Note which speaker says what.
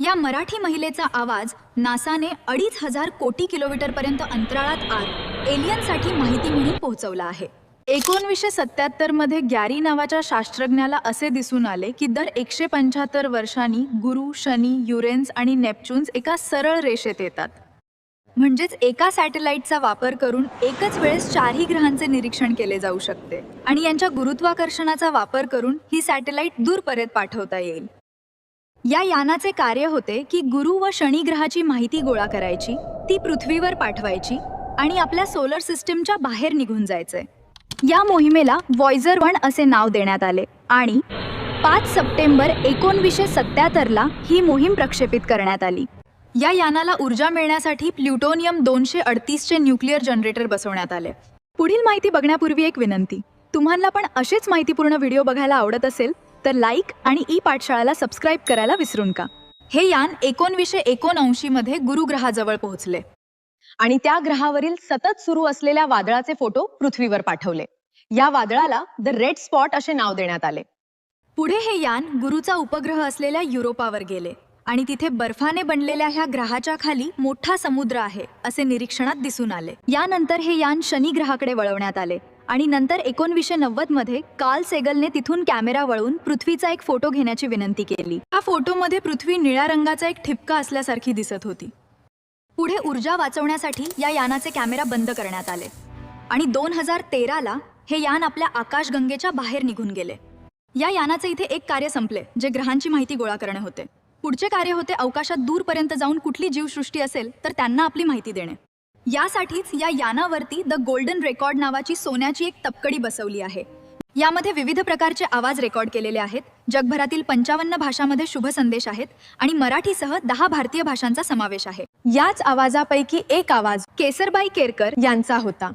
Speaker 1: या मराठी महिलेचा आवाज नासाने 2,500 कोटी किलोमीटरपर्यंत अंतराळात आत एलियनसाठी माहिती म्हणून पोहोचवला आहे. 1977 मध्ये गॅरी नावाच्या शास्त्रज्ञाला असे दिसून आले की दर 175 वर्षांनी गुरु, शनी, युरेन्स आणि नेपच्यून्स एका सरळ रेषेत येतात. म्हणजेच एका सॅटेलाइटचा वापर करून एकच वेळेस 4ही ग्रहांचे निरीक्षण केले जाऊ शकते आणि यांच्या गुरुत्वाकर्षणाचा वापर करून ही सॅटेलाइट दूरपर्यंत पाठवता येईल. या यानाचे कार्य होते की गुरु व शनी ग्रहाची माहिती गोळा करायची, ती पृथ्वीवर पाठवायची आणि आपल्या सोलर सिस्टीमच्या बाहेर निघून जायचे. या मोहिमेला व्हॉयजर 1 असे नाव देण्यात आले आणि 5 सप्टेंबर 1977 ही मोहीम प्रक्षेपित करण्यात आली. या यानाला ऊर्जा मिळण्यासाठी प्लुटोनियम 238 न्यूक्लिअर जनरेटर बसवण्यात आले. पुढील माहिती बघण्यापूर्वी एक विनंती, तुम्हाला पण असेच माहितीपूर्ण व्हिडिओ बघायला आवडत असेल तर लाईक आणि ई पाठशाळाला सबस्क्राईब करायला विसरू नका. हे यान 1979 मध्ये गुरु ग्रहाजवळ पोहोचले
Speaker 2: आणि त्या ग्रहावरील सतत सुरू असलेल्या वादळाचे फोटो पृथ्वीवर पाठवले. या वादळाला द रेड स्पॉट असे नाव देण्यात आले.
Speaker 1: पुढे हे यान गुरुचा उपग्रह असलेल्या युरोपावर गेले आणि तिथे बर्फाने बनलेल्या ह्या ग्रहाच्या खाली मोठा समुद्र आहे असे निरीक्षणात दिसून आले. यानंतर हे यान शनी ग्रहाकडे वळवण्यात आले आणि नंतर 1990 मध्ये कार्ल सेगलने तिथून कॅमेरा वळवून पृथ्वीचा एक फोटो घेण्याची विनंती केली. या फोटोमध्ये पृथ्वी निळ्या रंगाचा एक ठिपका असल्यासारखी दिसत होती. पुढे ऊर्जा वाचवण्यासाठी या यानाचे कॅमेरा बंद करण्यात आले आणि 2013 हे यान आपल्या आकाशगंगेच्या बाहेर निघून गेले. या यानाचे इथे एक कार्य संपले, जे ग्रहांची माहिती गोळा करणे होते. पुढचे कार्य होते अवकाशात दूरपर्यंत जाऊन कुठली जीवसृष्टी असेल तर त्यांना आपली माहिती देणे. यासाठीच या यानावरती द गोल्डन रेकॉर्ड नावाची सोन्याची एक तपकडी बसवली आहे. यामध्ये विविध प्रकारचे आवाज रेकॉर्ड केलेले आहेत. जगभरातील 55 भाषांमध्ये शुभ संदेश आहेत आणि मराठीसह 10 भारतीय भाषांचा समावेश आहे.
Speaker 2: याच आवाजापैकी एक आवाज
Speaker 1: केसरबाई केरकर
Speaker 2: यांचा होता.